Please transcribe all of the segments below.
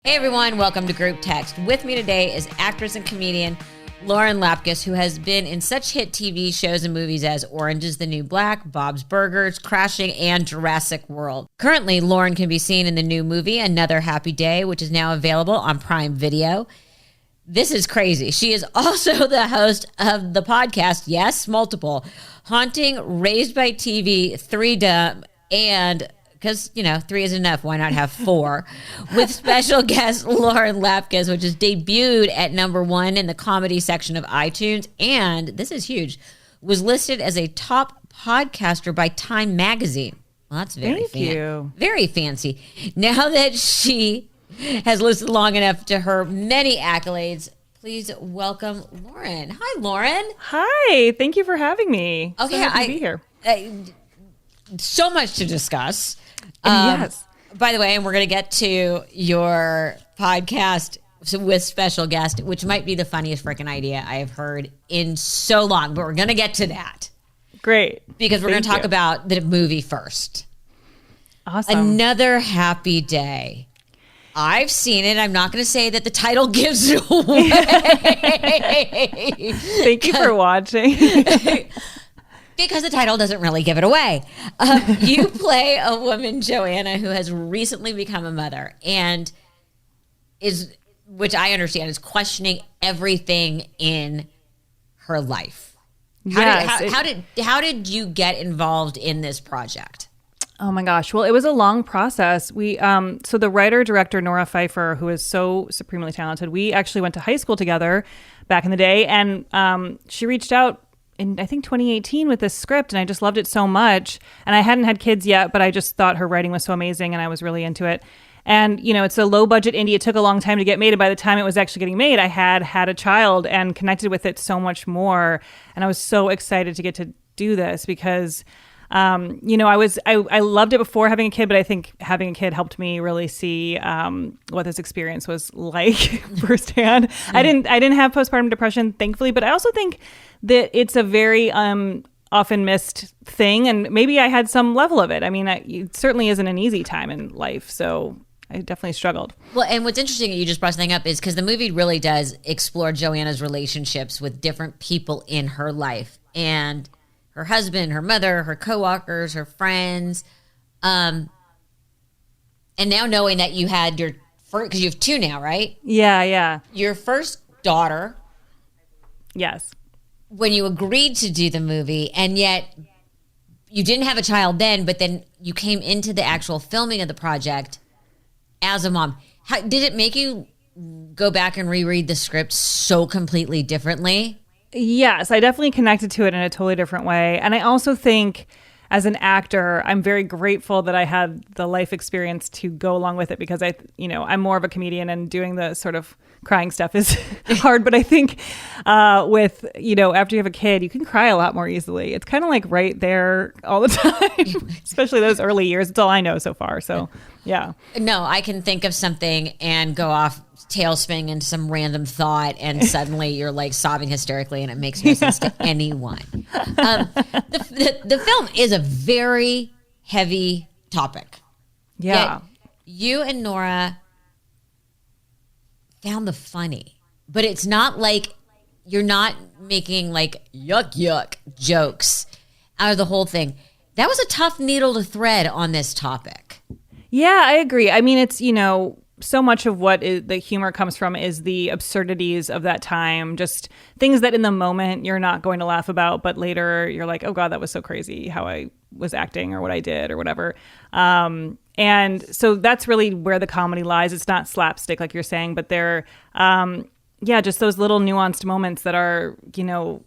Hey everyone, welcome to Group Text. With me today is actress and comedian Lauren Lapkus, who has been in such hit TV shows and movies as Orange is the New Black, Bob's Burgers, Crashing, and Jurassic World. Currently, Lauren can be seen in the new movie Another Happy Day, which is now available on Prime Video. This is crazy. She is also the host of the podcast, yes, multiple, Haunting, Raised by TV, Threedom, and... because, you know, 3 is enough. Why not have 4? With special guest Lauren Lapkus, which is debuted at #1 in the comedy section of iTunes. And this is huge. Was listed as a top podcaster by Time Magazine. Well, that's very very fancy. Now that she has listed long enough to her many accolades, please welcome Lauren. Hi, Lauren. Hi. Thank you for having me. Okay, so happy to be here. So much to discuss. Yes. By the way, and we're going to get to your podcast with special guest, which might be the funniest freaking idea I have heard in so long, but we're going to get to that. Great. Because we're going to talk about the movie first. Awesome. Another Happy Day. I've seen it. I'm not going to say that the title gives it away. Thank you for watching. Because the title doesn't really give it away. You play a woman, Joanna, who has recently become a mother and is, which I understand, is questioning everything in her life. How did you get involved in this project? Oh my gosh. Well, it was a long process. We so the writer director Nora Pfeiffer, who is so supremely talented, we actually went to high school together back in the day, and she reached out in, I think, 2018 with this script, and I just loved it so much. And I hadn't had kids yet, but I just thought her writing was so amazing, and I was really into it. And, you know, it's a low-budget indie. It took a long time to get made, and by the time it was actually getting made, I had a child and connected with it so much more. And I was so excited to get to do this because, you know, I loved it before having a kid, but I think having a kid helped me really see what this experience was like firsthand. Mm. I didn't have postpartum depression, thankfully, but I also think that it's a very often missed thing, and maybe I had some level of it. I mean, it certainly isn't an easy time in life, so I definitely struggled. Well, and what's interesting that you just brought something up is because the movie really does explore Joanna's relationships with different people in her life, and her husband, her mother, her coworkers, her friends, and now knowing that you had your first, because you have 2 now, right? Yeah. Your first daughter. Yes. When you agreed to do the movie, and yet you didn't have a child then, but then you came into the actual filming of the project as a mom. Did it make you go back and reread the script so completely differently? Yes, I definitely connected to it in a totally different way. And I also think as an actor, I'm very grateful that I had the life experience to go along with it, because I'm more of a comedian, and doing the sort of crying stuff is hard. But I think with, after you have a kid, you can cry a lot more easily. It's kind of like right there all the time, especially those early years. It's all I know so far. So, yeah. No, I can think of something and go off tailspinning into some random thought, and suddenly you're like sobbing hysterically, and it makes no sense to anyone. The film is a very heavy topic. Yeah. Yet you and Nora found the funny, but it's not like you're not making like yuck jokes out of the whole thing. That was a tough needle to thread on this topic. Yeah, I agree. I mean, it's, so much of what the humor comes from is the absurdities of that time, just things that in the moment you're not going to laugh about, but later you're like, oh God, that was so crazy how I was acting or what I did or whatever. And so that's really where the comedy lies. It's not slapstick like you're saying, but they're, just those little nuanced moments that are,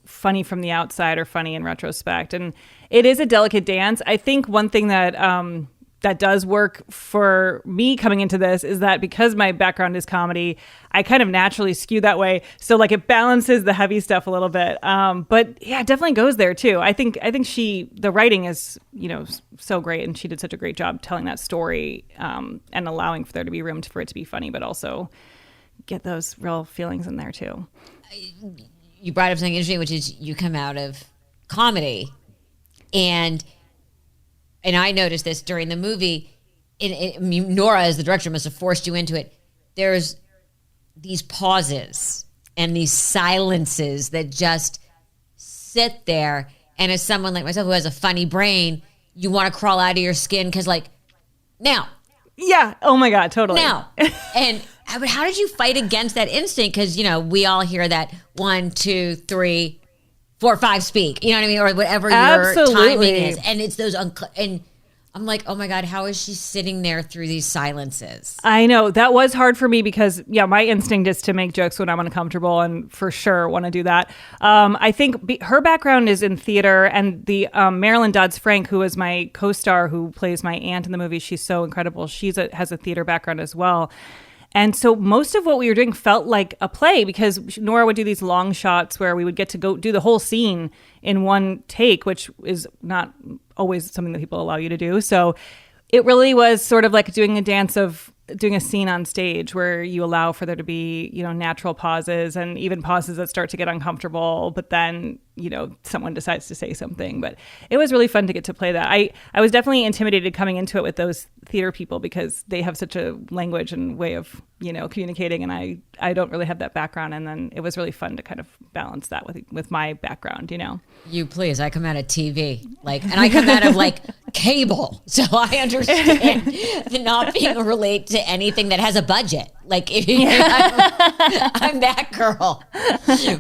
funny from the outside or funny in retrospect. And it is a delicate dance. I think one thing that that does work for me coming into this is that because my background is comedy, I kind of naturally skew that way. So like it balances the heavy stuff a little bit. But yeah, it definitely goes there too. I think the writing is, so great, and she did such a great job telling that story and allowing for there to be room for it to be funny, but also get those real feelings in there too. You brought up something interesting, which is you come out of comedy, and I noticed this during the movie. Nora, as the director, must have forced you into it. there's these pauses and these silences that just sit there. And as someone like myself who has a funny brain, you want to crawl out of your skin because like, now. Yeah. Oh my God, totally. Now. And how did you fight against that instinct? Because, we all hear that 1, 2, 3, 4, 5 speak. You know what I mean? Or whatever your timing is. And it's those, and I'm like, oh my God, how is she sitting there through these silences? I know. That was hard for me because, my instinct is to make jokes when I'm uncomfortable and for sure want to do that. I think her background is in theater, and the Marilyn Dodds-Frank, who is my co-star who plays my aunt in the movie, she's so incredible. Has a theater background as well. And so most of what we were doing felt like a play because Nora would do these long shots where we would get to go do the whole scene in one take, which is not always something that people allow you to do. So it really was sort of like doing a scene on stage where you allow for there to be, natural pauses and even pauses that start to get uncomfortable, but then, someone decides to say something. But it was really fun to get to play that. I was definitely intimidated coming into it with those theater people because they have such a language and way of, communicating, and I don't really have that background. And then it was really fun to kind of balance that with my background, You please, I come out of TV, and I come out of cable, so I understand the not being relate to anything that has a budget. I'm that girl.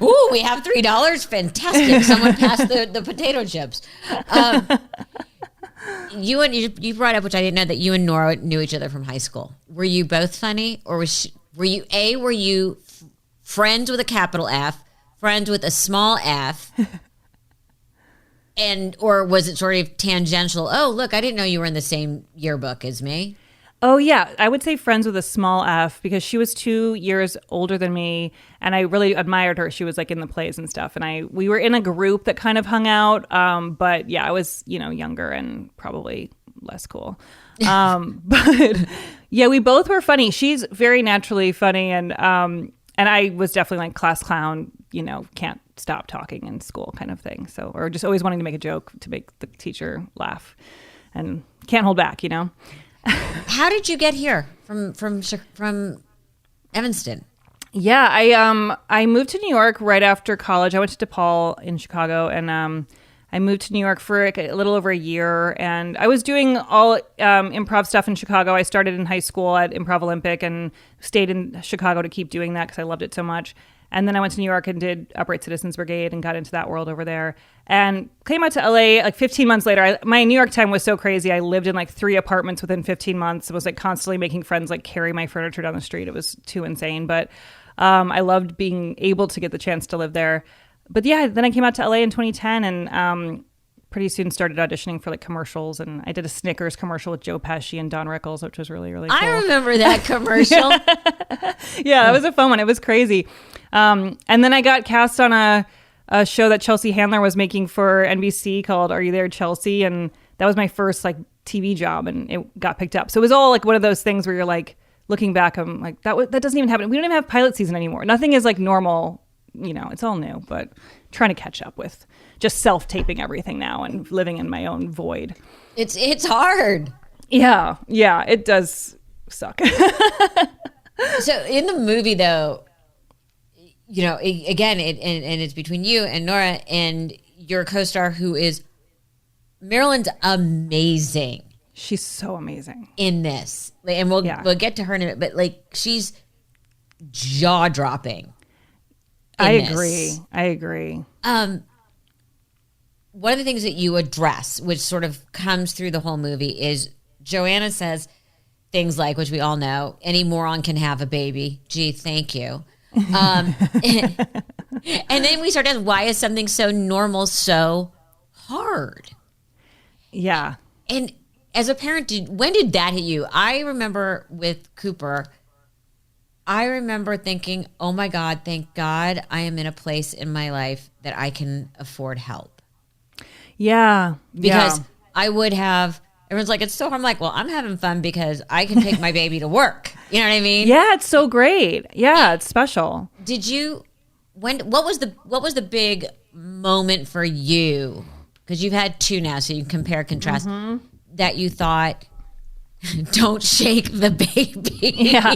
Ooh, we have $3. Fantastic. Someone passed the potato chips. You brought up, which I didn't know, that you and Nora knew each other from high school. Were you both funny, or were you friends with a capital F, friends with a small f, or was it sort of tangential? Oh, look, I didn't know you were in the same yearbook as me. Oh, yeah. I would say friends with a small f because she was 2 years older than me, and I really admired her. She was in the plays and stuff, and we were in a group that kind of hung out. But yeah, I was younger and probably less cool. But yeah, we both were funny. She's very naturally funny, and I was definitely class clown. Can't stop talking in school kind of thing. So, or just always wanting to make a joke to make the teacher laugh, and can't hold back. How did you get here from Evanston? Yeah, I moved to New York right after college. I went to DePaul in Chicago, and I moved to New York for a little over a year. And I was doing all improv stuff in Chicago. I started in high school at Improv Olympic and stayed in Chicago to keep doing that because I loved it so much. And then I went to New York and did Upright Citizens Brigade and got into that world over there. And came out to LA 15 months later. My New York time was so crazy. I lived in 3 apartments within 15 months. I was constantly making friends carry my furniture down the street. It was too insane. But I loved being able to get the chance to live there. But yeah, then I came out to LA in 2010 and pretty soon started auditioning for commercials. And I did a Snickers commercial with Joe Pesci and Don Rickles, which was really, really cool. I remember that commercial. Yeah, that was a fun one. It was crazy. And then I got cast on a show that Chelsea Handler was making for NBC called Are You There, Chelsea? And that was my first TV job, and it got picked up. So it was all one of those things where you're looking back, I'm that doesn't even happen. We don't even have pilot season anymore. Nothing is normal. It's all new, but trying to catch up with just self-taping everything now and living in my own void. It's hard. Yeah, it does suck. So in the movie, though, again, and it's between you and Nora and your co-star, who is Marilyn's amazing. She's so amazing in this, and we'll get to her in a minute. But she's jaw dropping. I agree. One of the things that you address, which sort of comes through the whole movie, is Joanna says things like, which we all know, any moron can have a baby. Gee, thank you. And then we start asking, why is something so normal so hard? Yeah. And as a parent, when did that hit you? I remember with Cooper, I remember thinking, oh my God, thank God I am in a place in my life that I can afford help. Yeah. Because I would have, everyone's like, it's so hard. I'm like, well, I'm having fun because I can take my baby to work. You know what I mean? Yeah, it's so great. Yeah, it's special. Did you, what was the big moment for you? Because you've had 2 now, so you compare, contrast, that you thought, Don't shake the baby. Yeah.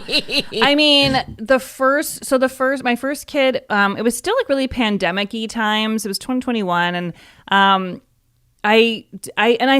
I mean, my first kid, it was still like really pandemic-y times. It was 2021. And I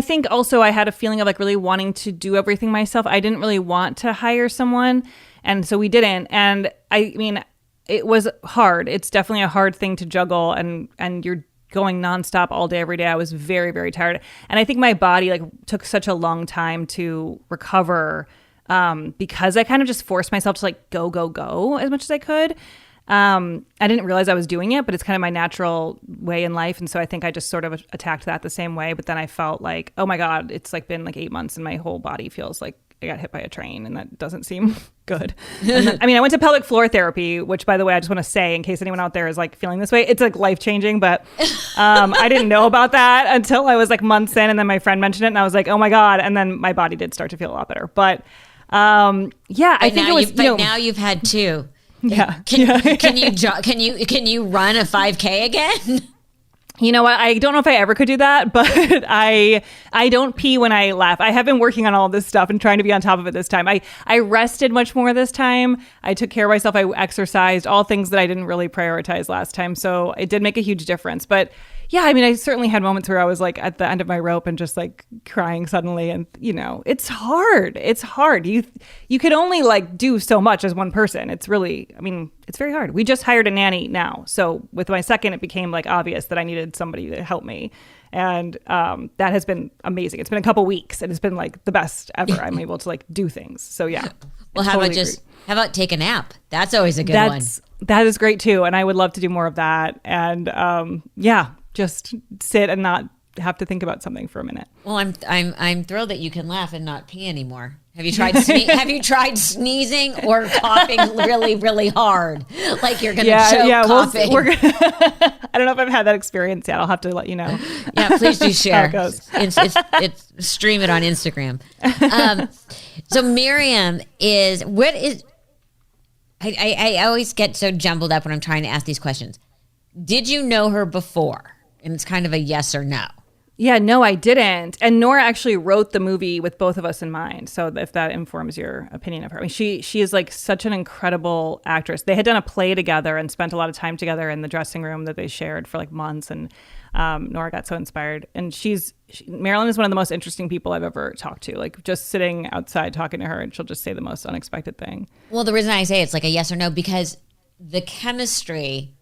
think also I had a feeling of like really wanting to do everything myself. I didn't really want to hire someone. And so we didn't. And I mean, it was hard. It's definitely a hard thing to juggle, and you're going nonstop all day, every day. I was very, very tired. And I think my body like took such a long time to recover because I kind of just forced myself to like go as much as I could. I didn't realize I was doing it, but it's kind of my natural way in life. And so I think I just sort of attacked that the same way. But then I felt like, oh my God, it's like been like 8 months and my whole body feels like I got hit by a train, and that doesn't seem good. And then, I mean, I went to pelvic floor therapy, which, by the way, I just want to say in case anyone out there is like feeling this way, it's like life-changing, but I didn't know about that until I was like months in, and then my friend mentioned it, and I was like, oh my God. And then my body did start to feel a lot better. But yeah, I think it was, now you've had two. Yeah. Can you run a 5K again? You know what? I don't know if I ever could do that, but I don't pee when I laugh. I have been working on all this stuff and trying to be on top of it this time. I rested much more this time. I took care of myself. I exercised, all things that I didn't really prioritize last time. So it did make a huge difference. But yeah, I mean, I certainly had moments where I was like at the end of my rope and just like crying suddenly. And, you know, it's hard. It's hard. You could only like do so much as one person. It's really, I mean, it's very hard. We just hired a nanny now. So with my second, it became like obvious that I needed somebody to help me. And that has been amazing. It's been a couple weeks and it's been like the best ever. I'm able to like do things. So yeah. Well, how about take a nap? That's always a good one. That is great too. And I would love to do more of that. And yeah, just sit and not have to think about something for a minute. Well, I'm thrilled that you can laugh and not pee anymore. Have you tried sneezing or coughing really, really hard? Like you're going to choke coughing. I don't know if I've had that experience yet. I'll have to let you know. Yeah, please do share. How it goes. It's stream it on Instagram. So Miriam I always get so jumbled up when I'm trying to ask these questions. Did you know her before? And it's kind of a yes or no. Yeah, no, I didn't. And Nora actually wrote the movie with both of us in mind. So if that informs your opinion of her. I mean, she is like such an incredible actress. They had done a play together and spent a lot of time together in the dressing room that they shared for like months. And Nora got so inspired. And Marilyn is one of the most interesting people I've ever talked to. Like just sitting outside talking to her and she'll just say the most unexpected thing. Well, the reason I say it's like a yes or no, because the chemistry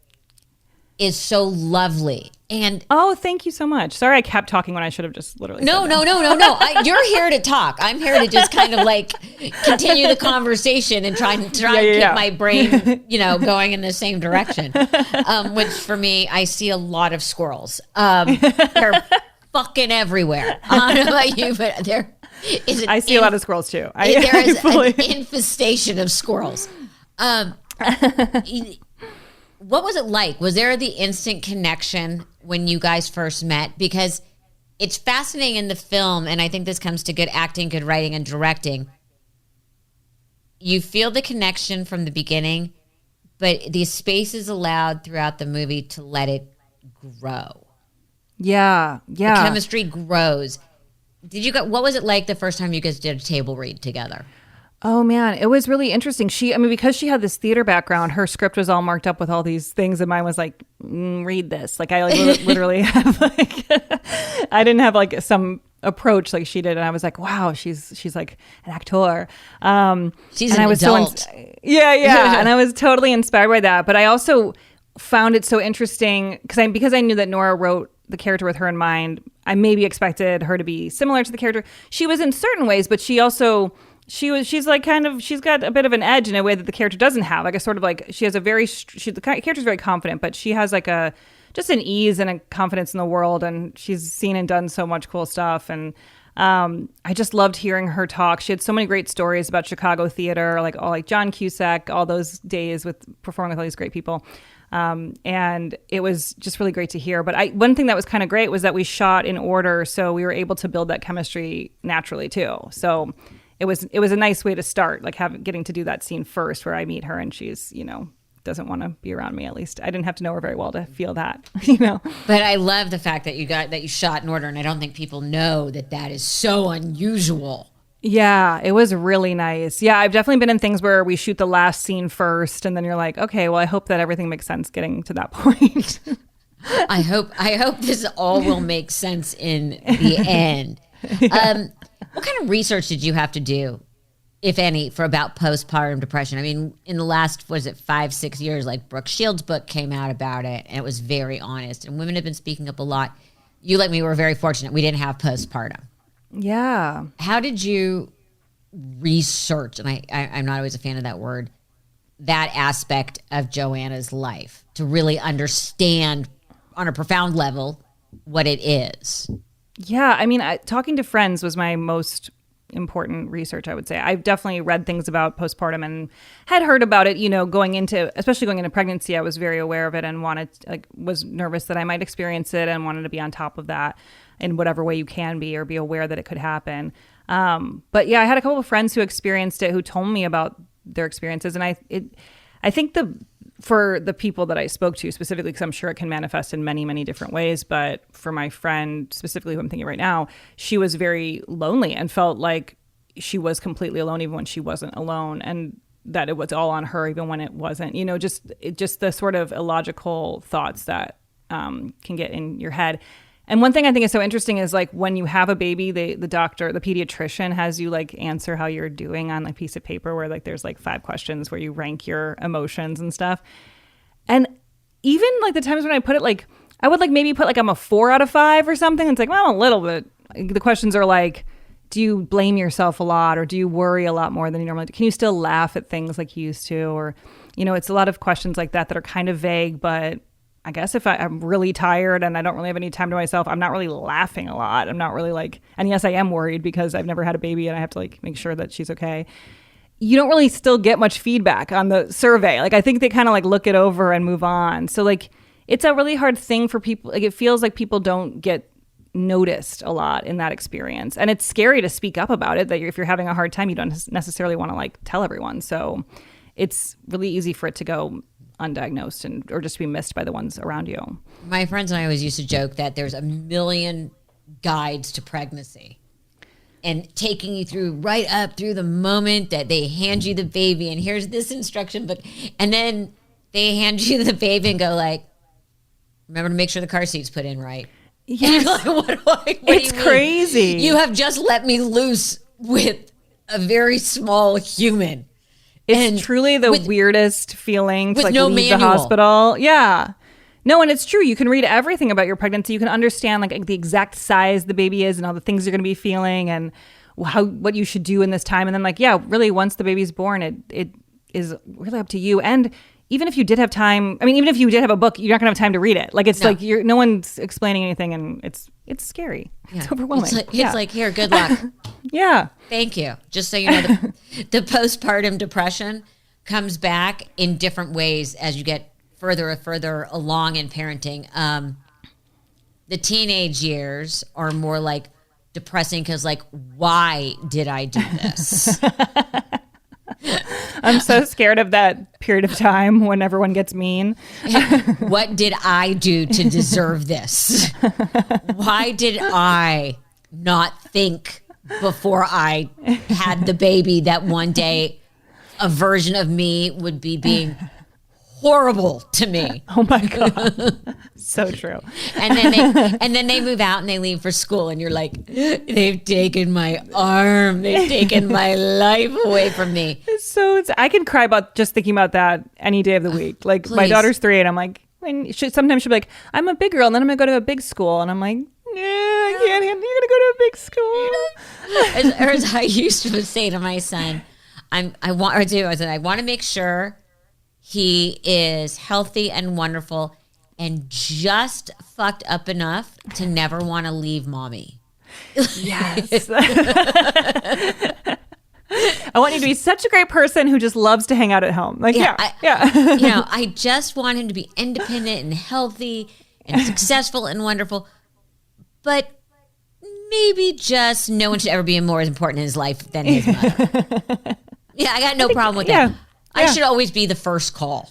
is so lovely. And oh, thank you so much. Sorry, I kept talking when I should have just literally No. You're here to talk. I'm here to just kind of like continue the conversation and try and keep my brain, going in the same direction. Which for me, I see a lot of squirrels. They're fucking everywhere. I don't know about you, but I see a lot of squirrels too. There is an infestation of squirrels. What was it like? Was there the instant connection when you guys first met? Because it's fascinating in the film, and I think this comes to good acting, good writing, and directing. You feel the connection from the beginning, but the space is allowed throughout the movie to let it grow. Yeah. The chemistry grows. What was it like the first time you guys did a table read together? Oh man, it was really interesting. Because she had this theater background, her script was all marked up with all these things, and mine was like, read this. Like I literally have like, I didn't have like some approach like she did, and I was like, wow, she's like an actor. She's an adult. Yeah, and I was totally inspired by that. But I also found it so interesting because I knew that Nora wrote the character with her in mind. I maybe expected her to be similar to the character. She was in certain ways, but she also. She's like she's got a bit of an edge in a way that the character doesn't have. Like a sort of like the character's very confident, but she has like just an ease and a confidence in the world, and she's seen and done so much cool stuff. And I just loved hearing her talk. She had so many great stories about Chicago theater, like John Cusack, all those days with performing with all these great people. And it was just really great to hear. But one thing that was kind of great was that we shot in order, so we were able to build that chemistry naturally too. So it was a nice way to start, like getting to do that scene first where I meet her and she's, doesn't want to be around me. At least I didn't have to know her very well to feel that, But I love the fact that you shot in order, and I don't think people know that is so unusual. Yeah, it was really nice. Yeah, I've definitely been in things where we shoot the last scene first, and then you're like, okay, well, I hope that everything makes sense getting to that point. I hope this all will make sense in the end. What kind of research did you have to do, if any, for about postpartum depression? I mean, in the last, 5-6 years, like Brooke Shields' book came out about it, and it was very honest. And women have been speaking up a lot. You, like me, were very fortunate. We didn't have postpartum. Yeah. How did you research, and I'm not always a fan of that word, that aspect of Joanna's life to really understand on a profound level what it is? Yeah, I mean, talking to friends was my most important research, I would say. I've definitely read things about postpartum and had heard about it, especially going into pregnancy. I was very aware of it and was nervous that I might experience it and wanted to be on top of that in whatever way you can be, or be aware that it could happen. But yeah, I had a couple of friends who experienced it who told me about their experiences. And I think for the people that I spoke to specifically, because I'm sure it can manifest in many, many different ways. But for my friend specifically, who I'm thinking right now, she was very lonely and felt like she was completely alone, even when she wasn't alone, and that it was all on her, even when it wasn't. Just the sort of illogical thoughts that can get in your head. And one thing I think is so interesting is like when you have a baby, the doctor, the pediatrician has you like answer how you're doing on like a piece of paper where like there's like 5 questions where you rank your emotions and stuff. And even like the times when I put it, like I would like maybe put like I'm a 4 out of 5 or something. It's like, well, a little bit. The questions are like, do you blame yourself a lot, or do you worry a lot more than you normally do? Can you still laugh at things like you used to? Or, it's a lot of questions like that are kind of vague, but I guess if I'm really tired and I don't really have any time to myself, I'm not really laughing a lot. I'm not really like, and yes, I am worried because I've never had a baby and I have to like make sure that she's okay. You don't really still get much feedback on the survey. Like I think they kind of like look it over and move on. So like it's a really hard thing for people. Like it feels like people don't get noticed a lot in that experience. And it's scary to speak up about it, that if you're having a hard time, you don't necessarily want to like tell everyone. So it's really easy for it to go undiagnosed or just be missed by the ones around you. My friends and I always used to joke that there's a million guides to pregnancy, and taking you through right up through the moment that they hand you the baby and here's this instruction book, and then they hand you the baby and go like, remember to make sure the car seat's put in right. Yes. What it's crazy. You have just let me loose with a very small human. It's truly the weirdest feeling to like no leave manual. The hospital. Yeah. No, and it's true. You can read everything about your pregnancy. You can understand like the exact size the baby is and all the things you're going to be feeling and what you should do in this time. And then like, yeah, really once the baby's born, it is really up to you. And even if you did have time, even if you did have a book, you're not going to have time to read it. Like it's like no one's explaining anything, and it's scary. Yeah. It's overwhelming. It's like here, good luck. Yeah. Thank you. Just so you know, the postpartum depression comes back in different ways as you get further and further along in parenting. The teenage years are more like depressing because like, why did I do this? I'm so scared of that period of time when everyone gets mean. What did I do to deserve this? Why did I not think before I had the baby that one day a version of me would be being horrible to me? Oh my God. So true. And then they move out and they leave for school, and you're like, they've taken my arm, they've taken my life away from me. So I can cry about just thinking about that any day of the week. Like Please. My daughter's 3 and I'm like, sometimes she'll be like, I'm a big girl and then I'm gonna go to a big school, and I'm like, yeah, I can't. You're gonna go to a big school. Or as I used to say to my son, I want to make sure he is healthy and wonderful and just fucked up enough to never want to leave mommy. Yes. I want you to be such a great person who just loves to hang out at home. Like, yeah. I just want him to be independent and healthy and successful and wonderful. But maybe just no one should ever be more important in his life than his mother. Yeah, I got no problem with that. I should always be the first call.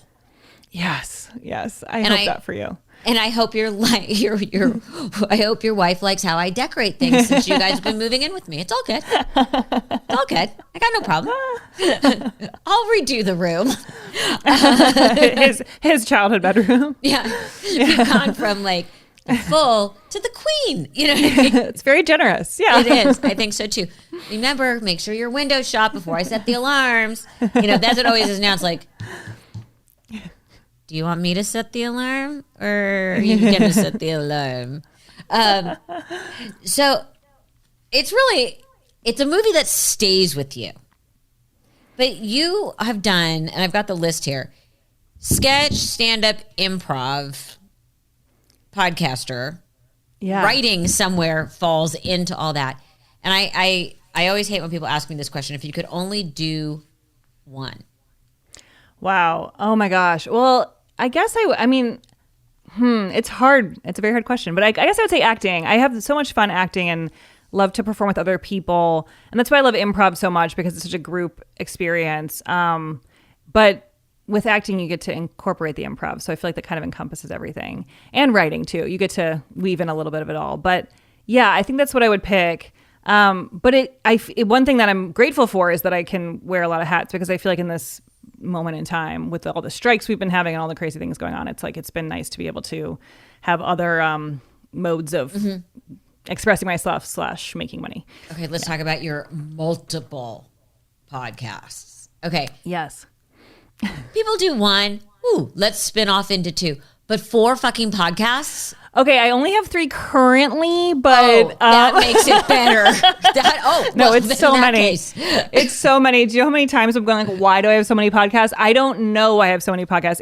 Yes. I hope that for you. And I hope I hope your wife likes how I decorate things since you guys have been moving in with me. It's all good. It's all good. I got no problem. I'll redo the room. His childhood bedroom. Yeah. You've gone from like full to the queen. You know what I mean? It's very generous. Yeah. It is. I think so too. Remember, make sure your windows shut before I set the alarms. You know, that's what always is now. It's like, do you want me to set the alarm or are you going to set the alarm? So it's a movie that stays with you. But you have done, and I've got the list here, sketch, stand-up, improv, podcaster, writing somewhere falls into all that. And I always hate when people ask me this question, if you could only do one. Wow. Oh my gosh. Well, I guess it's hard. It's a very hard question, but I guess I would say acting. I have so much fun acting and love to perform with other people. And that's why I love improv so much, because it's such a group experience. But with acting, you get to incorporate the improv. So I feel like that kind of encompasses everything, and writing too. You get to weave in a little bit of it all. But yeah, I think that's what I would pick. But one thing that I'm grateful for is that I can wear a lot of hats, because I feel like in this moment in time with all the strikes we've been having and all the crazy things going on, it's been nice to be able to have other modes of expressing myself / making money. Okay, let's talk about your multiple podcasts. Okay. Yes. People do one. Ooh, let's spin off into two. But 4 fucking podcasts? Okay, I only have 3 currently, but that makes it better. It's so many. It's so many. Do you know how many times I'm going like, why do I have so many podcasts? I don't know why I have so many podcasts.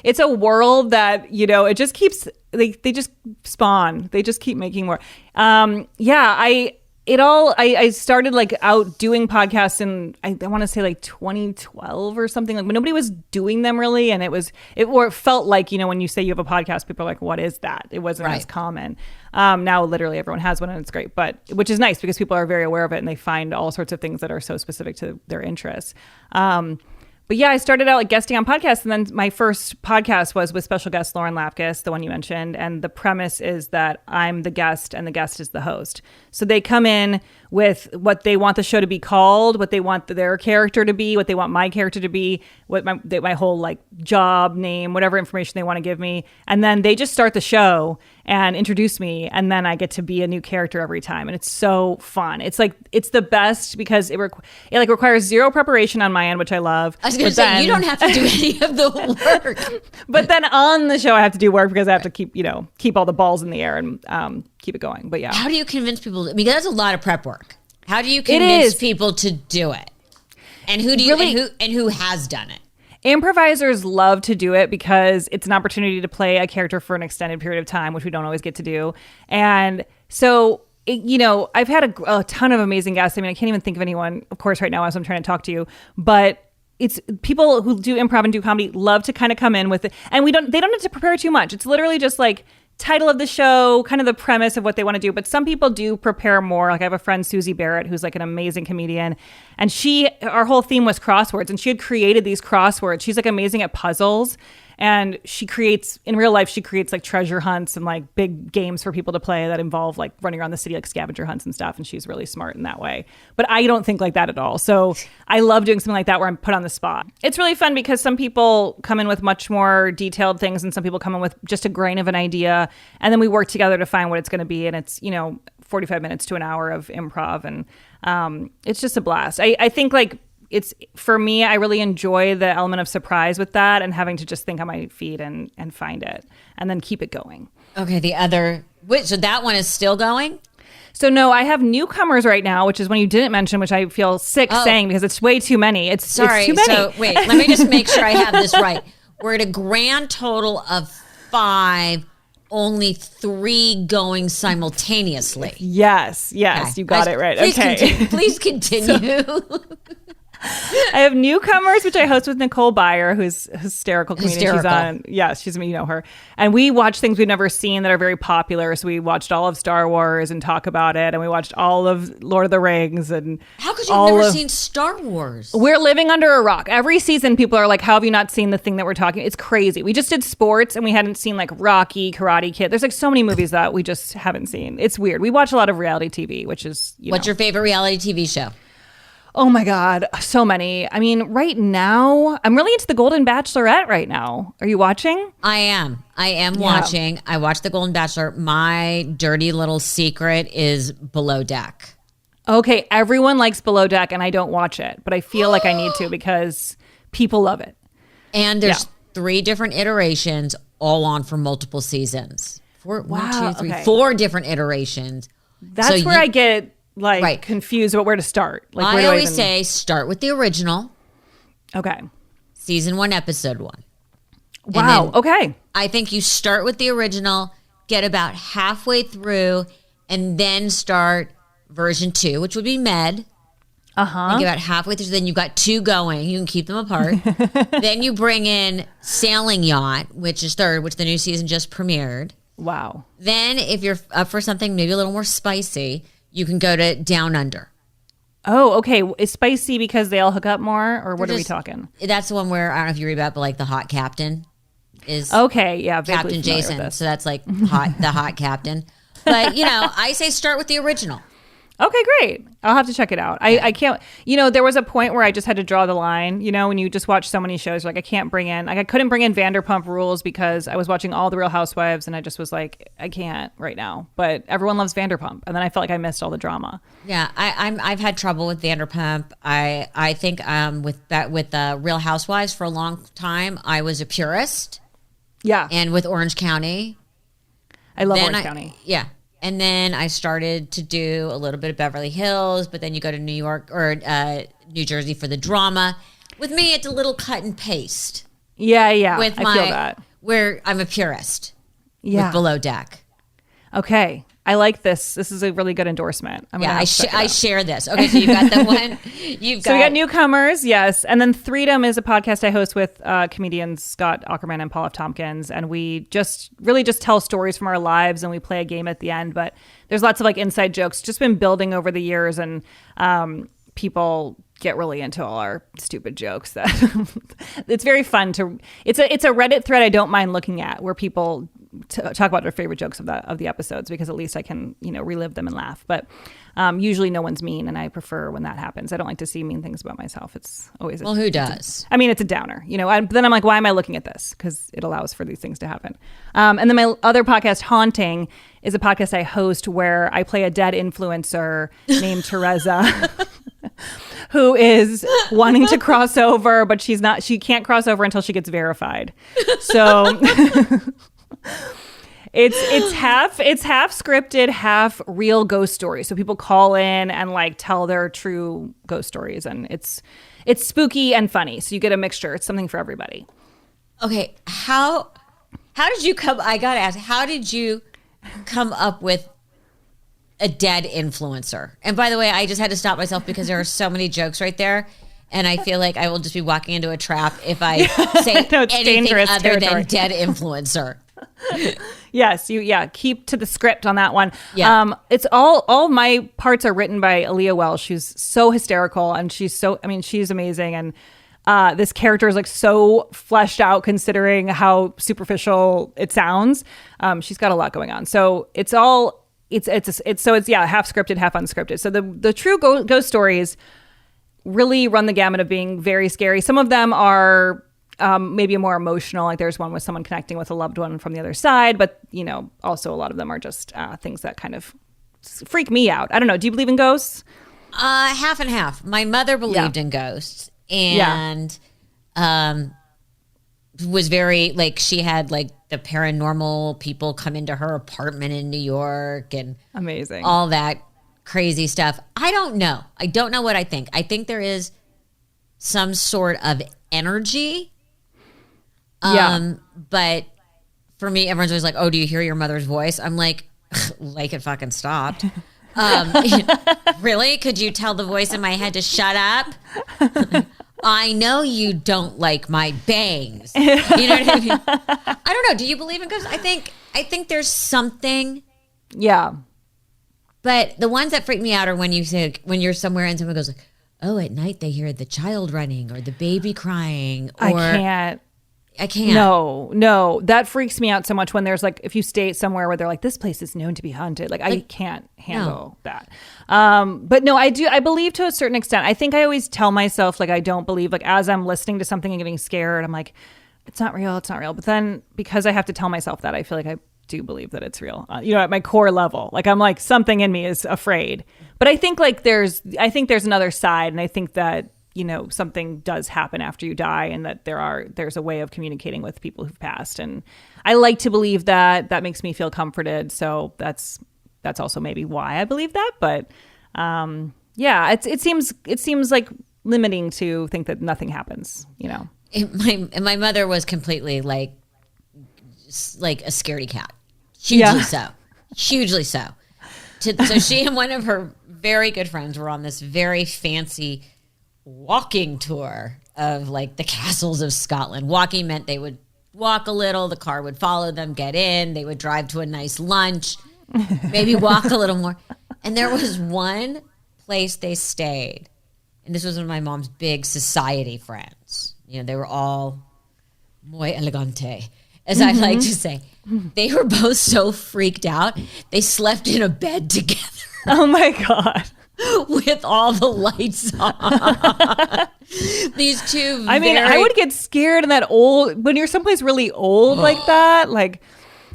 It's a world that, it just keeps, they just spawn. They just keep making more. I started like out doing podcasts in, I want to say like 2012 or something, like when nobody was doing them really. And it felt like, when you say you have a podcast, people are like, what is that? It wasn't as common. Now literally everyone has one and it's great, which is nice because people are very aware of it and they find all sorts of things that are so specific to their interests. But yeah, I started out like guesting on podcasts, and then my first podcast was with special guest Lauren Lapkus, the one you mentioned. And the premise is that I'm the guest and the guest is the host. So they come in with what they want the show to be called, what they want their character to be, what they want my character to be, what my whole like job name, whatever information they want to give me. And then they just start the show and introduce me, and then I get to be a new character every time, and it's so fun. It's the best because it requires zero preparation on my end, which I love. I was going to say, you don't have to do any of the work. But then on the show, I have to do work because I have to keep all the balls in the air and keep it going. But yeah, how do you convince people? Because that's a lot of prep work. How do you convince people to do it? And who do you and who has done it? Improvisers love to do it because it's an opportunity to play a character for an extended period of time, which we don't always get to do. And so, I've had a ton of amazing guests. I mean, I can't even think of anyone, of course, right now as I'm trying to talk to you, but it's people who do improv and do comedy love to kind of come in with it. And they don't have to prepare too much. It's literally just like title of the show, kind of the premise of what they want to do. But some people do prepare more. Like I have a friend, Susie Barrett, who's like an amazing comedian. And our whole theme was crosswords. And she had created these crosswords. She's like amazing at puzzles. And in real life, she creates like treasure hunts and like big games for people to play that involve like running around the city, like scavenger hunts and stuff. And she's really smart in that way. But I don't think like that at all. So I love doing something like that where I'm put on the spot. It's really fun because some people come in with much more detailed things and some people come in with just a grain of an idea. And then we work together to find what it's going to be. And it's, 45 minutes to an hour of improv. And it's just a blast. I think like, for me, I really enjoy the element of surprise with that and having to just think on my feet and find it and then keep it going. Okay, so that one is still going? So no, I have Newcomers right now, which is one you didn't mention, which I feel sick saying because it's way too many. It's too many. So wait, let me just make sure I have this right. We're at a grand total of 5, only 3 going simultaneously. Yes, okay. You got it right. Please continue. I have Newcomers, which I host with Nicole Byer, who's a hysterical comedian. She's on, you know her. And we watch things we've never seen that are very popular. So we watched all of Star Wars and talk about it. And we watched all of Lord of the Rings. And how could you have never seen Star Wars? We're living under a rock. Every season, people are like, how have you not seen the thing that we're talking? It's crazy. We just did sports and we hadn't seen like Rocky, Karate Kid. There's like so many movies that we just haven't seen. It's weird. We watch a lot of reality TV, which is, What's your favorite reality TV show? Oh my God, so many. I mean, right now, I'm really into The Golden Bachelorette right now. Are you watching? I am watching. I watched The Golden Bachelor. My dirty little secret is Below Deck. Okay, everyone likes Below Deck and I don't watch it, but I feel like I need to because people love it. And there's 3 different iterations all on for multiple seasons. 4 different iterations. That's where I get confused about where to start. Like, I always say start with the original. Okay. Season 1, episode 1. Wow. Okay. I think you start with the original, get about halfway through, and then start version 2, which would be Med. And get about halfway through, then you've got 2 going. You can keep them apart. Then you bring in Sailing Yacht, which is 3rd, which the new season just premiered. Wow. Then if you're up for something maybe a little more spicy, you can go to Down Under. Oh, okay. Is spicy because they all hook up more, or what are we talking? That's the one where, I don't know if you read about, but like the hot captain is Captain Jason. So that's like the hot captain. But, I say start with the original. Okay, great. I'll have to check it out. I can't, there was a point where I just had to draw the line, when you just watch so many shows, like I couldn't bring in Vanderpump Rules because I was watching all the Real Housewives and I just was like, I can't right now, but everyone loves Vanderpump. And then I felt like I missed all the drama. Yeah. I've had trouble with Vanderpump. I think with the Real Housewives for a long time, I was a purist. Yeah. And with Orange County. I love Orange County. Yeah. And then I started to do a little bit of Beverly Hills, but then you go to New York or New Jersey for the drama. With me, it's a little cut and paste. Yeah. I feel that. Where I'm a purist. Yeah. With Below Deck. Okay. I like this. This is a really good endorsement. I share this. Okay, so you've got the one. We got Newcomers, yes. And then Threedom is a podcast I host with comedians Scott Aukerman and Paul F. Tompkins. And we just tell stories from our lives and we play a game at the end. But there's lots of like inside jokes just been building over the years. And people get really into all our stupid jokes. That it's very fun it's a Reddit thread I don't mind looking at where people talk about their favorite jokes of the episodes because at least I can relive them and laugh. But usually no one's mean, and I prefer when that happens. I don't like to see mean things about myself. It's always who does? It's a downer, then I'm like, why am I looking at this? Because it allows for these things to happen. And then my other podcast, Haunting, is a podcast I host where I play a dead influencer named Teresa. Who is wanting to cross over, but she can't cross over until she gets verified. So it's half scripted, half real ghost stories. So people call in and like tell their true ghost stories, and it's spooky and funny. So you get a mixture. It's something for everybody. Okay, how did you come? I gotta ask, how did you come up with a dead influencer? And by the way, I just had to stop myself because there are so many jokes right there. And I feel like I will just be walking into a trap if I say anything other than dead influencer. Yes, keep to the script on that one. Yeah. It's all my parts are written by Aaliyah Welsh. She's so hysterical and she's amazing. And this character is like so fleshed out considering how superficial it sounds. She's got a lot going on. So it's half scripted, half unscripted. So the true ghost stories really run the gamut of being very scary. Some of them are maybe more emotional. Like there's one with someone connecting with a loved one from the other side, but also a lot of them are just things that kind of freak me out. I don't know. Do you believe in ghosts? Half and half. My mother believed in ghosts and was very like, she had like the paranormal people come into her apartment in New York and amazing, all that crazy stuff. I don't know what I think. I think there is some sort of energy. But for me, everyone's always like, oh, do you hear your mother's voice? I'm like it fucking stopped. Really? Could you tell the voice in my head to shut up? I know you don't like my bangs. You know what I mean? I don't know. Do you believe in ghosts? I think there's something. Yeah. But the ones that freak me out are when you're somewhere and someone goes like, oh, at night they hear the child running or the baby crying. Or I can't. No, that freaks me out so much when there's like, if you stay somewhere where they're like, this place is known to be haunted. Like I can't handle that. But no, I believe to a certain extent. I think I always tell myself, like, I don't believe, like, as I'm listening to something and getting scared, I'm like, it's not real. But then because I have to tell myself that, I feel like I do believe that it's real, at my core level. Like, I'm like, something in me is afraid. But I think like there's another side. And I think that, something does happen after you die, and that there's a way of communicating with people who've passed. And I like to believe that makes me feel comforted. So that's also maybe why I believe that. But it seems like limiting to think that nothing happens, My mother was completely like a scaredy cat. Hugely so. So she and one of her very good friends were on this very fancy walking tour of like the castles of Scotland. Walking meant they would walk a little, the car would follow them, get in, they would drive to a nice lunch, maybe walk a little more. And there was one place they stayed, and this was one of my mom's big society friends. They were all muy elegante, as I like to say. They were both so freaked out, they slept in a bed together. Oh my God. With all the lights on. These two I would get scared in that when you're someplace really old like that, like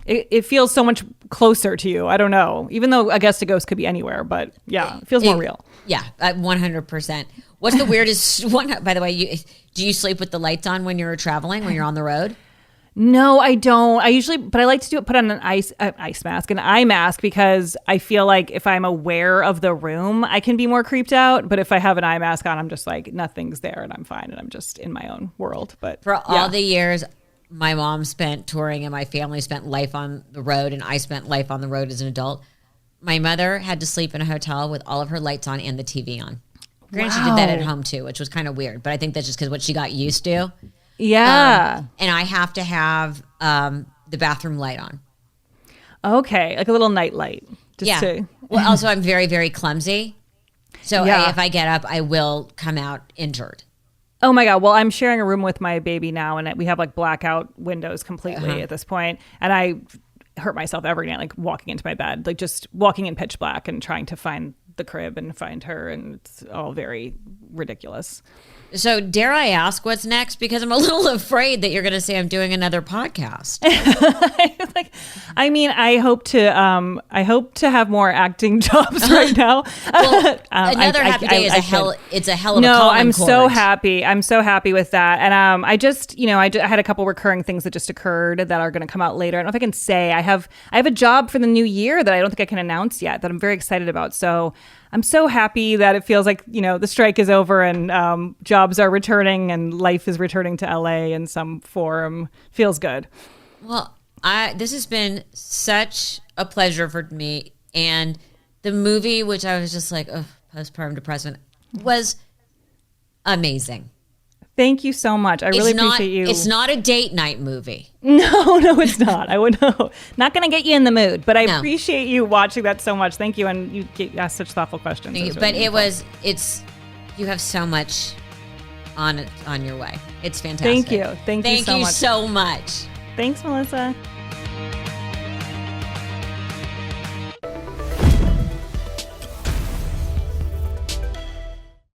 it feels so much closer to you. I don't know. Even though I guess a ghost could be anywhere, but yeah, it feels more real. Yeah, 100%. What's the weirdest one? By the way, do you sleep with the lights on when you're traveling, when you're on the road? No, I don't. But I like to put on an eye mask, because I feel like if I'm aware of the room, I can be more creeped out. But if I have an eye mask on, I'm just like, nothing's there and I'm fine and I'm just in my own world. But for all the years my mom spent touring and my family spent life on the road and I spent life on the road as an adult, my mother had to sleep in a hotel with all of her lights on and the TV on. Granted, she did that at home too, which was kind of weird. But I think that's just because what she got used to. Yeah. And I have to have the bathroom light on. Okay. Like a little night light. Well, also I'm very, very clumsy. So if I get up, I will come out injured. Oh my God. Well, I'm sharing a room with my baby now, and we have like blackout windows completely at this point. And I hurt myself every night, like walking into my bed, like just walking in pitch black and trying to find the crib and find her. And it's all very ridiculous. So dare I ask what's next? Because I'm a little afraid that you're going to say I'm doing another podcast. I hope to have more acting jobs right now. Well, another happy day is it's a hell of a calling I'm chord. so happy. I'm so happy with that. And I just, I had a couple recurring things that just occurred that are going to come out later. I don't know if I can say. I have a job for the new year that I don't think I can announce yet that I'm very excited about. So I'm so happy that it feels like, the strike is over and jobs are returning and life is returning to LA in some form. Feels good. Well, this has been such a pleasure for me. And the movie, which I was just like, postpartum depression, was amazing. Thank you so much. I really appreciate you. It's not a date night movie. No, it's not. I would know. Not going to get you in the mood, but I appreciate you watching that so much. Thank you. And you asked such thoughtful questions. You have so much on your way. It's fantastic. Thank you. Thank you so much. So much. Thanks, Melissa.